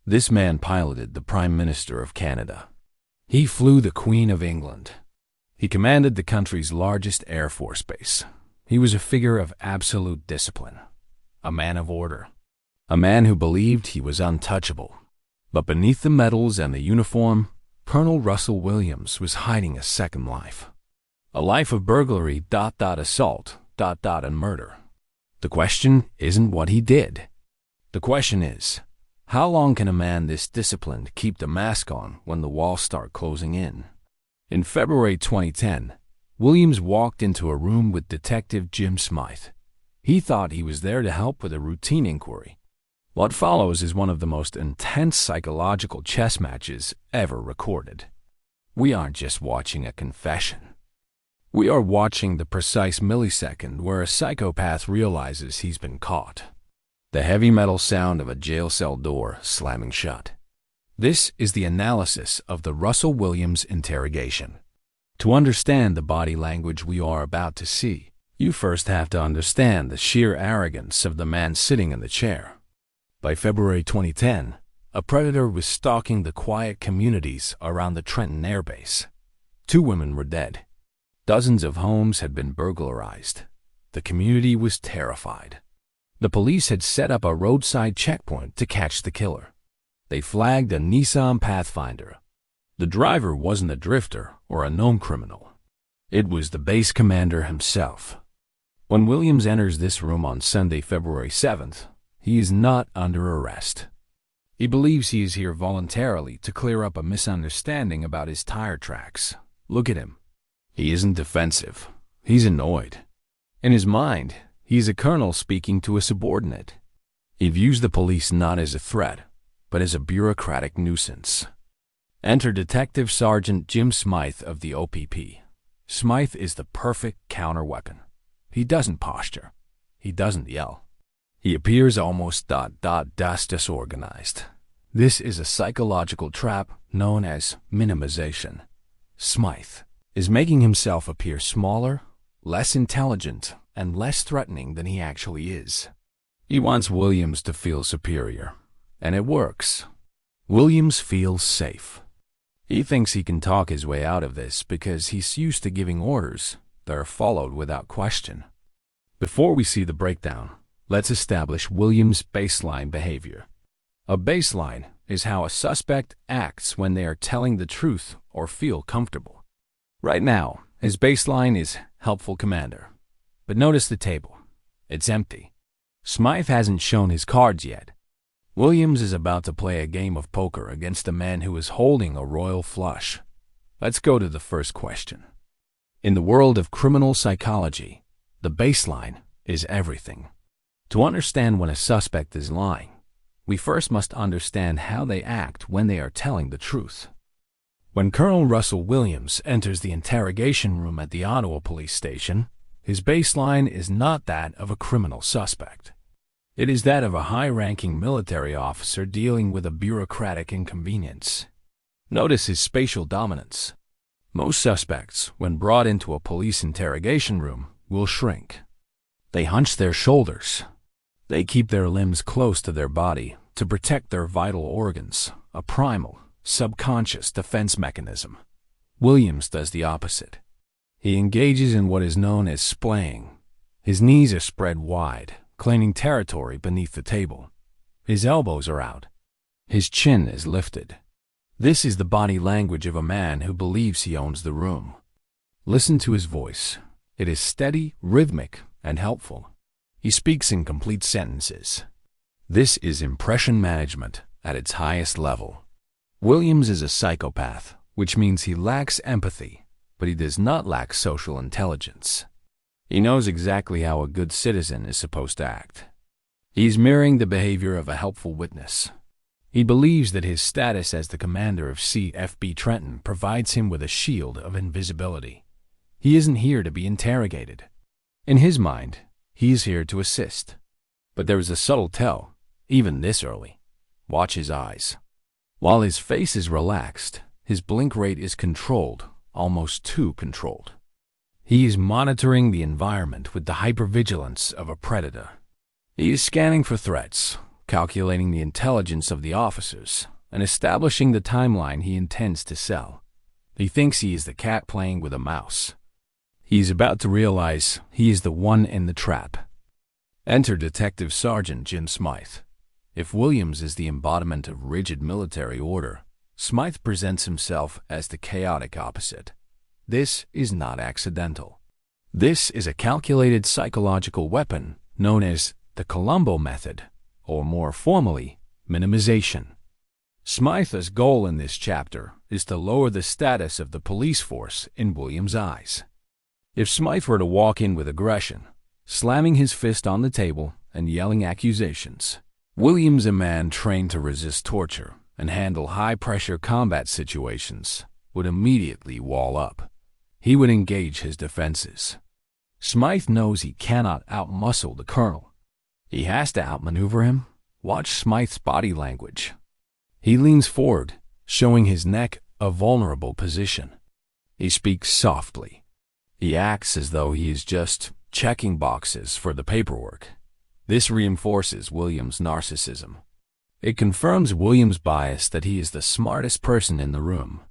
This man piloted the Prime Minister of Canada. He flew the Queen of England. He commanded the country's largest Air Force base. He was a figure of absolute discipline, a man of order, a man who believed he was untouchable. But beneath the medals and the uniform, Colonel Russell Williams was hiding a second life. A life of burglary, assault, and murder. The question isn't what he did. The question is, how long can a man this disciplined keep the mask on when the walls start closing in? In February 2010, Williams walked into a room with Detective Jim Smyth. He thought he was there to help with a routine inquiry. What follows is one of the most intense psychological chess matches ever recorded. We aren't just watching a confession. We are watching the precise millisecond where a psychopath realizes he's been caught. The heavy metal sound of a jail cell door slamming shut. This is the analysis of the Russell Williams interrogation. To understand the body language we are about to see, you first have to understand the sheer arrogance of the man sitting in the chair. By February 2010, a predator was stalking the quiet communities around the Trenton Air Base. 2 women were dead. Dozens of homes had been burglarized. The community was terrified. The police had set up a roadside checkpoint to catch the killer. They flagged a Nissan Pathfinder. The driver wasn't a drifter or a known criminal. It was the base commander himself. When Williams enters this room on Sunday, February 7th, he is not under arrest. He believes he is here voluntarily to clear up a misunderstanding about his tire tracks. Look at him. He isn't defensive. He's annoyed. In his mind, he's a colonel speaking to a subordinate. He views the police not as a threat, but as a bureaucratic nuisance. Enter Detective Sergeant Jim Smyth of the OPP. Smyth is the perfect counterweapon. He doesn't posture. He doesn't yell. He appears almost disorganized. This is a psychological trap known as minimization. Smyth is making himself appear smaller, less intelligent, and less threatening than he actually is. He wants Williams to feel superior, and it works. Williams feels safe. He thinks he can talk his way out of this because he's used to giving orders that are followed without question. Before we see the breakdown, let's establish Williams' baseline behavior. A baseline is how a suspect acts when they are telling the truth or feel comfortable. Right now, his baseline is helpful commander. But notice the table. It's empty. Smyth hasn't shown his cards yet. Williams is about to play a game of poker against a man who is holding a royal flush. Let's go to the first question. In the world of criminal psychology, the baseline is everything. To understand when a suspect is lying, we first must understand how they act when they are telling the truth. When Colonel Russell Williams enters the interrogation room at the Ottawa police station, his baseline is not that of a criminal suspect. It is that of a high-ranking military officer dealing with a bureaucratic inconvenience. Notice his spatial dominance. Most suspects, when brought into a police interrogation room, will shrink. They hunch their shoulders. They keep their limbs close to their body to protect their vital organs, a primal, subconscious defense mechanism. Williams does the opposite. He engages in what is known as splaying. His knees are spread wide, claiming territory beneath the table. His elbows are out. His chin is lifted. This is the body language of a man who believes he owns the room. Listen to his voice. It is steady, rhythmic, and helpful. He speaks in complete sentences. This is impression management at its highest level. Williams is a psychopath, which means he lacks empathy, but he does not lack social intelligence. He knows exactly how a good citizen is supposed to act. He's mirroring the behavior of a helpful witness. He believes that his status as the commander of CFB Trenton provides him with a shield of invisibility. He isn't here to be interrogated. In his mind, he is here to assist. But there is a subtle tell, even this early. Watch his eyes. While his face is relaxed, his blink rate is controlled, almost too controlled. He is monitoring the environment with the hypervigilance of a predator. He is scanning for threats, calculating the intelligence of the officers and establishing the timeline he intends to sell. He thinks he is the cat playing with a mouse. He is about to realize he is the one in the trap. Enter Detective Sergeant Jim Smyth. If Williams is the embodiment of rigid military order, Smyth presents himself as the chaotic opposite. This is not accidental. This is a calculated psychological weapon known as the Columbo method, or more formally, minimization. Smyth's goal in this chapter is to lower the status of the police force in Williams' eyes. If Smyth were to walk in with aggression, slamming his fist on the table and yelling accusations, Williams, a man trained to resist torture and handle high-pressure combat situations, would immediately wall up. He would engage his defenses. Smyth knows he cannot outmuscle the colonel. He has to outmaneuver him. Watch Smyth's body language. He leans forward, showing his neck a vulnerable position. He speaks softly. He acts as though he is just checking boxes for the paperwork. This reinforces Williams' narcissism. It confirms Williams' bias that he is the smartest person in the room.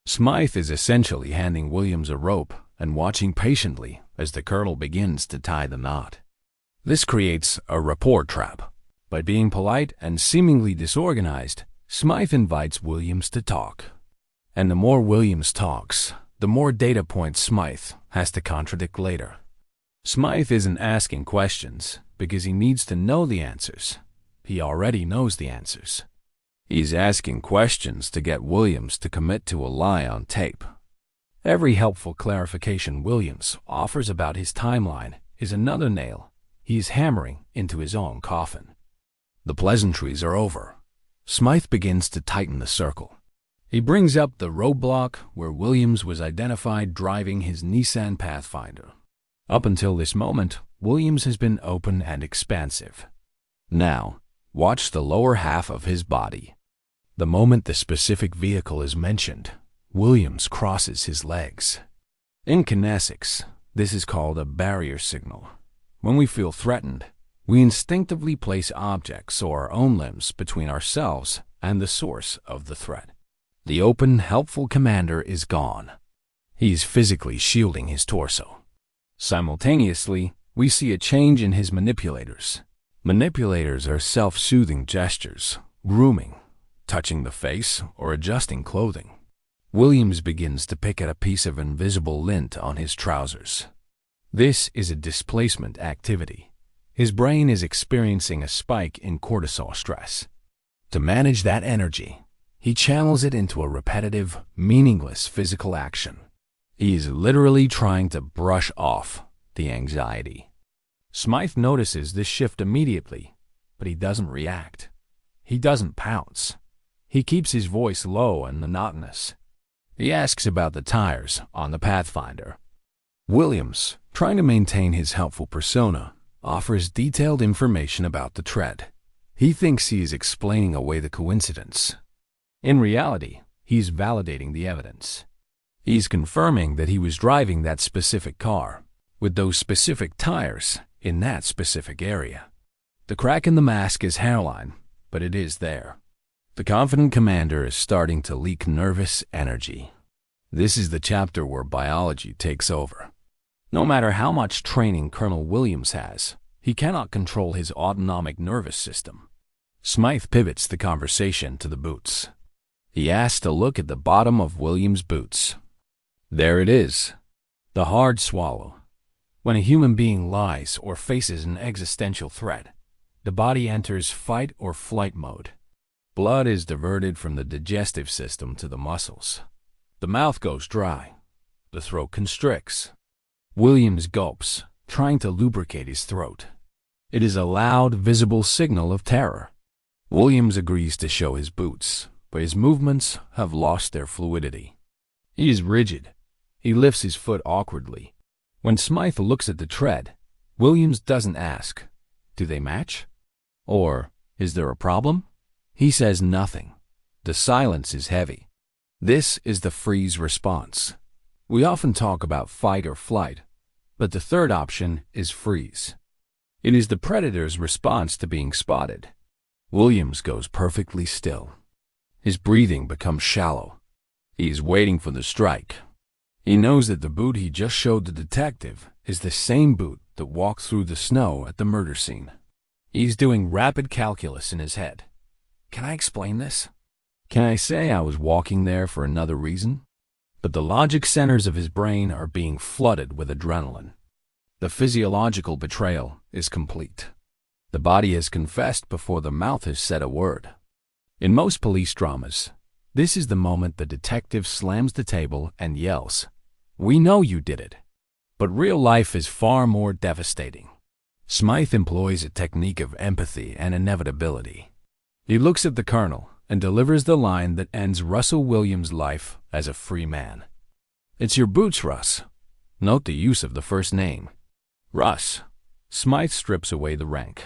Smyth is essentially handing Williams a rope and watching patiently as the colonel begins to tie the knot. This creates a rapport trap. By being polite and seemingly disorganized, Smyth invites Williams to talk. And the more Williams talks, the more data points Smyth has to contradict later. Smyth isn't asking questions because he needs to know the answers. He already knows the answers. He's asking questions to get Williams to commit to a lie on tape. Every helpful clarification Williams offers about his timeline is another nail he is hammering into his own coffin. The pleasantries are over. Smyth begins to tighten the circle. He brings up the roadblock where Williams was identified driving his Nissan Pathfinder. Up until this moment, Williams has been open and expansive. Now, watch the lower half of his body. The moment the specific vehicle is mentioned, Williams crosses his legs. In kinesics, this is called a barrier signal. When we feel threatened, we instinctively place objects or our own limbs between ourselves and the source of the threat. The open, helpful commander is gone. He is physically shielding his torso. Simultaneously, we see a change in his manipulators. Manipulators are self-soothing gestures, grooming, touching the face, or adjusting clothing. Williams begins to pick at a piece of invisible lint on his trousers. This is a displacement activity. His brain is experiencing a spike in cortisol stress. To manage that energy, he channels it into a repetitive, meaningless physical action. He is literally trying to brush off the anxiety. Smyth notices this shift immediately, but he doesn't react. He doesn't pounce. He keeps his voice low and monotonous. He asks about the tires on the Pathfinder. Williams, trying to maintain his helpful persona, offers detailed information about the tread. He thinks he is explaining away the coincidence. In reality, he's validating the evidence. He's confirming that he was driving that specific car, with those specific tires, in that specific area. The crack in the mask is hairline, but it is there. The confident commander is starting to leak nervous energy. This is the chapter where biology takes over. No matter how much training Colonel Williams has, he cannot control his autonomic nervous system. Smyth pivots the conversation to the boots. He asks to look at the bottom of Williams' boots. There it is, the hard swallow. When a human being lies or faces an existential threat, the body enters fight or flight mode. Blood is diverted from the digestive system to the muscles. The mouth goes dry. The throat constricts. Williams gulps, trying to lubricate his throat. It is a loud, visible signal of terror. Williams agrees to show his boots, but his movements have lost their fluidity. He is rigid. He lifts his foot awkwardly. When Smyth looks at the tread, Williams doesn't ask, "Do they match?" Or, "Is there a problem?" He says nothing. The silence is heavy. This is the freeze response. We often talk about fight or flight, but the third option is freeze. It is the predator's response to being spotted. Williams goes perfectly still. His breathing becomes shallow. He is waiting for the strike. He knows that the boot he just showed the detective is the same boot that walked through the snow at the murder scene. He's doing rapid calculus in his head. Can I explain this? Can I say I was walking there for another reason? But the logic centers of his brain are being flooded with adrenaline. The physiological betrayal is complete. The body has confessed before the mouth has said a word. In most police dramas, this is the moment the detective slams the table and yells, "We know you did it." But real life is far more devastating. Smyth employs a technique of empathy and inevitability. He looks at the colonel and delivers the line that ends Russell Williams' life as a free man. "It's your boots, Russ." Note the use of the first name. Russ. Smyth strips away the rank.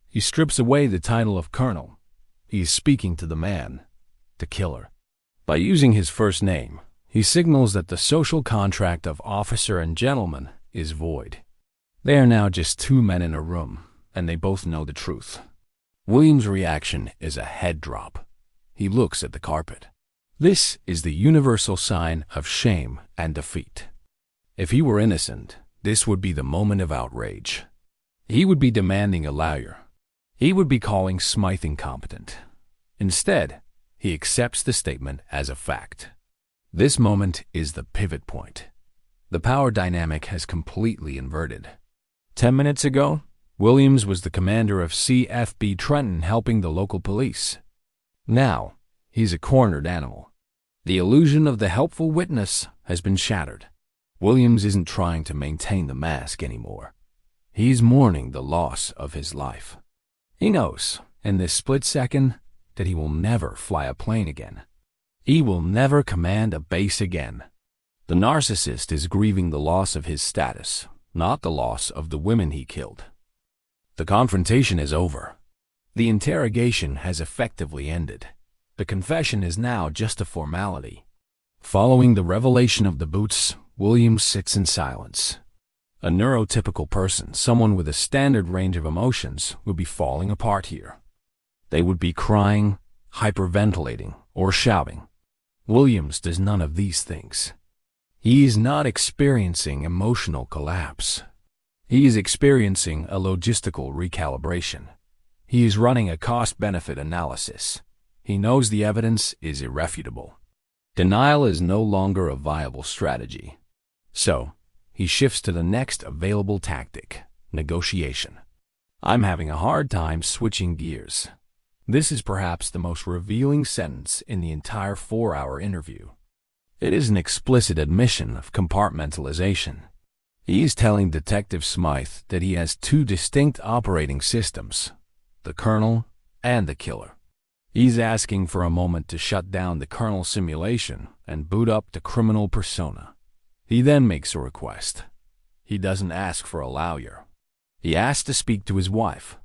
He strips away the title of colonel. He is speaking to the man, the killer. By using his first name, he signals that the social contract of officer and gentleman is void. They are now just two men in a room, and they both know the truth. Williams' reaction is a head drop. He looks at the carpet. This is the universal sign of shame and defeat. If he were innocent, this would be the moment of outrage. He would be demanding a lawyer. He would be calling Smyth incompetent. Instead, he accepts the statement as a fact. This moment is the pivot point. The power dynamic has completely inverted. 10 minutes ago, Williams was the commander of CFB Trenton helping the local police. Now, he's a cornered animal. The illusion of the helpful witness has been shattered. Williams isn't trying to maintain the mask anymore. He's mourning the loss of his life. He knows, in this split second, that he will never fly a plane again. He will never command a base again. The narcissist is grieving the loss of his status, not the loss of the women he killed. The confrontation is over. The interrogation has effectively ended. The confession is now just a formality. Following the revelation of the boots, Williams sits in silence. A neurotypical person, someone with a standard range of emotions, would be falling apart here. They would be crying, hyperventilating, or shouting. Williams does none of these things. He is not experiencing emotional collapse. He is experiencing a logistical recalibration. He is running a cost-benefit analysis. He knows the evidence is irrefutable. Denial is no longer a viable strategy. So, he shifts to the next available tactic, negotiation. I'm having a hard time switching gears. This is perhaps the most revealing sentence in the entire 4-hour interview. It is an explicit admission of compartmentalization. He is telling Detective Smyth that he has two distinct operating systems, the colonel and the killer. He's asking for a moment to shut down the colonel simulation and boot up the criminal persona. He then makes a request. He doesn't ask for a lawyer. He asks to speak to his wife.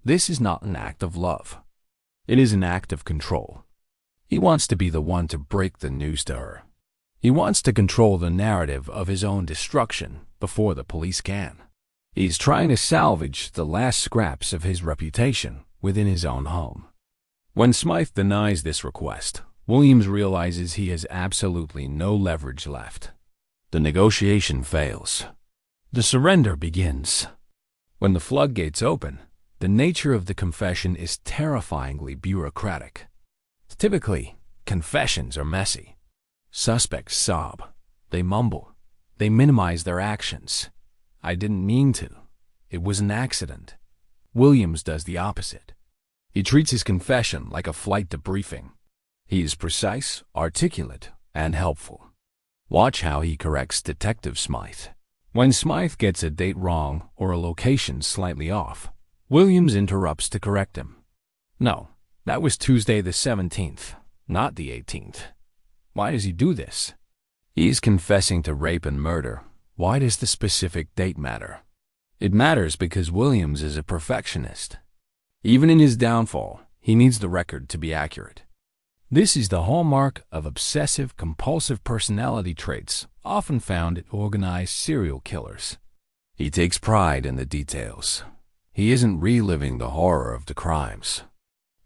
This is not an act of love. It is an act of control. He wants to be the one to break the news to her. He wants to control the narrative of his own destruction before the police can. He's trying to salvage the last scraps of his reputation within his own home. When Smyth denies this request, Williams realizes he has absolutely no leverage left. The negotiation fails. The surrender begins. When the floodgates open, the nature of the confession is terrifyingly bureaucratic. Typically, confessions are messy. Suspects sob. They mumble. They minimize their actions. I didn't mean to. It was an accident. Williams does the opposite. He treats his confession like a flight debriefing. He is precise, articulate, and helpful. Watch how he corrects Detective Smyth. When Smyth gets a date wrong or a location slightly off, Williams interrupts to correct him. No, that was Tuesday the 17th, not the 18th. Why does he do this? He is confessing to rape and murder. Why does the specific date matter? It matters because Williams is a perfectionist. Even in his downfall, he needs the record to be accurate. This is the hallmark of obsessive-compulsive personality traits often found in organized serial killers. He takes pride in the details. He isn't reliving the horror of the crimes.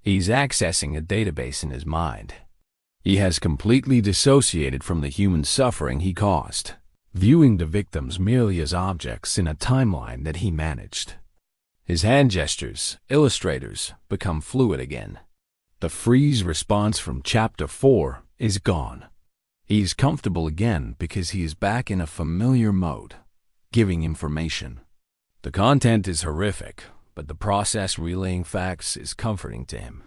He's accessing a database in his mind. He has completely dissociated from the human suffering he caused, viewing the victims merely as objects in a timeline that he managed. His hand gestures, illustrators, become fluid again. The freeze response from Chapter 4 is gone. He is comfortable again because he is back in a familiar mode, giving information. The content is horrific, but the process relaying facts is comforting to him.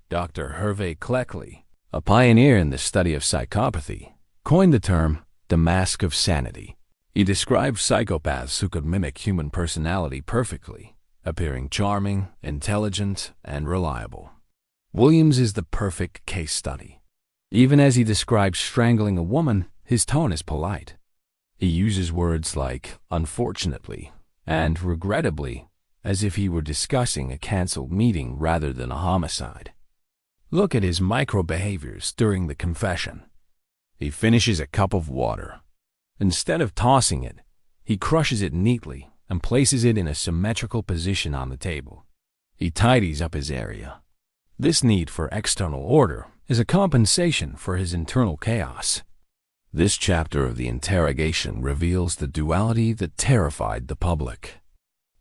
Dr. Hervé Cleckley, a pioneer in the study of psychopathy, coined the term the mask of sanity. He described psychopaths who could mimic human personality perfectly, appearing charming, intelligent, and reliable. Williams is the perfect case study. Even as he describes strangling a woman, his tone is polite. He uses words like unfortunately and regrettably, as if he were discussing a canceled meeting rather than a homicide. Look at his micro-behaviors during the confession. He finishes a cup of water. Instead of tossing it, he crushes it neatly and places it in a symmetrical position on the table. He tidies up his area. This need for external order is a compensation for his internal chaos. This chapter of the interrogation reveals the duality that terrified the public.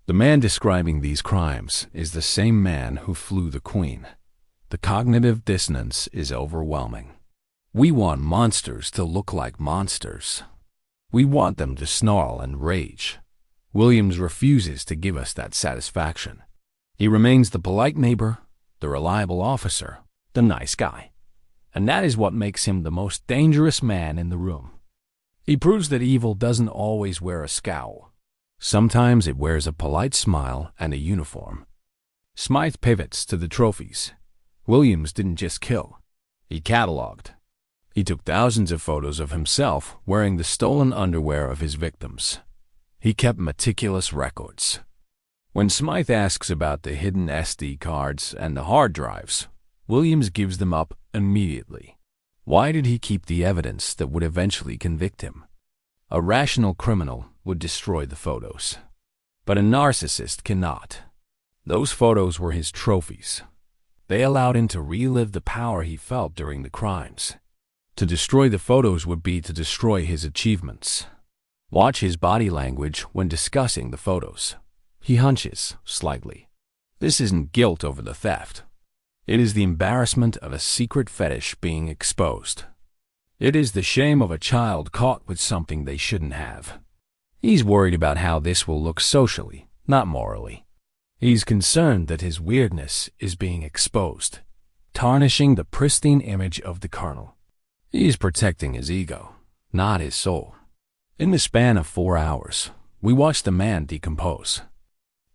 The man describing these crimes is the same man who flew the Queen. The cognitive dissonance is overwhelming. We want monsters to look like monsters. We want them to snarl and rage. Williams refuses to give us that satisfaction. He remains the polite neighbor, the reliable officer, the nice guy. And that is what makes him the most dangerous man in the room. He proves that evil doesn't always wear a scowl. Sometimes it wears a polite smile and a uniform. Smyth pivots to the trophies. Williams didn't just kill. He cataloged. He took thousands of photos of himself wearing the stolen underwear of his victims. He kept meticulous records. When Smyth asks about the hidden SD cards and the hard drives, Williams gives them up immediately. Why did he keep the evidence that would eventually convict him? A rational criminal would destroy the photos, but a narcissist cannot. Those photos were his trophies. They allowed him to relive the power he felt during the crimes. To destroy the photos would be to destroy his achievements. Watch his body language when discussing the photos. He hunches slightly. This isn't guilt over the theft. It is the embarrassment of a secret fetish being exposed. It is the shame of a child caught with something they shouldn't have. He's worried about how this will look socially, not morally. He's concerned that his weirdness is being exposed, tarnishing the pristine image of the colonel. He's protecting his ego, not his soul. In the span of 4 hours, we watched the man decompose.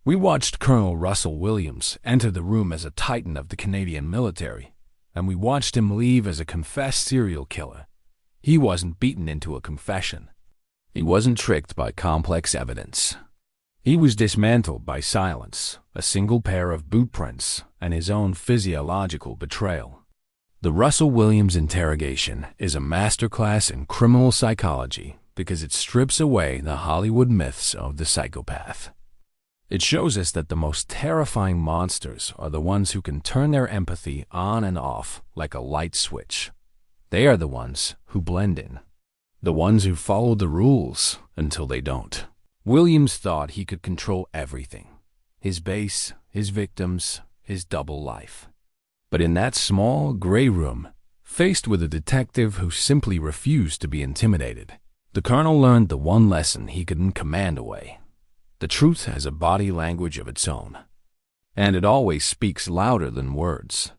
We watched Colonel Russell Williams enter the room as a titan of the Canadian military, and we watched him leave as a confessed serial killer. He wasn't beaten into a confession. He wasn't tricked by complex evidence. He was dismantled by silence, a single pair of boot prints, and his own physiological betrayal. The Russell Williams interrogation is a masterclass in criminal psychology because it strips away the Hollywood myths of the psychopath. It shows us that the most terrifying monsters are the ones who can turn their empathy on and off like a light switch. They are the ones who blend in, the ones who follow the rules until they don't. Williams thought he could control everything, his base, his victims, his double life. But in that small, gray room, faced with a detective who simply refused to be intimidated, the colonel learned the one lesson he couldn't command away. The truth has a body language of its own, and it always speaks louder than words.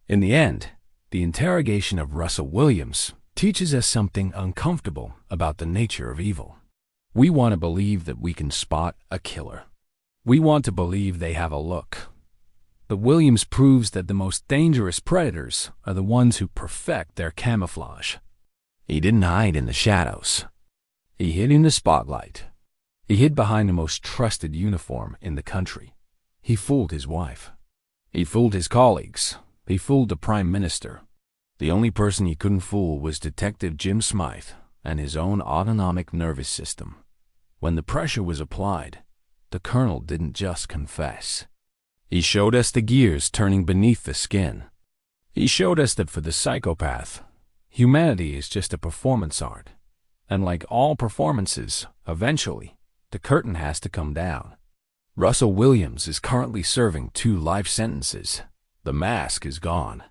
In the end, the interrogation of Russell Williams teaches us something uncomfortable about the nature of evil. We want to believe that we can spot a killer. We want to believe they have a look. But Williams proves that the most dangerous predators are the ones who perfect their camouflage. He didn't hide in the shadows. He hid in the spotlight. He hid behind the most trusted uniform in the country. He fooled his wife. He fooled his colleagues. He fooled the Prime Minister. The only person he couldn't fool was Detective Jim Smyth and his own autonomic nervous system. When the pressure was applied, the colonel didn't just confess. He showed us the gears turning beneath the skin. He showed us that for the psychopath, humanity is just a performance art. And like all performances, eventually, the curtain has to come down. Russell Williams is currently serving 2 life sentences. The mask is gone.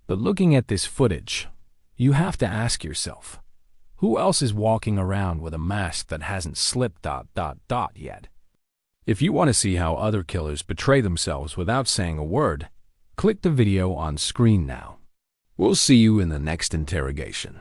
But looking at this footage, you have to ask yourself, who else is walking around with a mask that hasn't slipped ... yet? If you want to see how other killers betray themselves without saying a word, click the video on screen now. We'll see you in the next interrogation.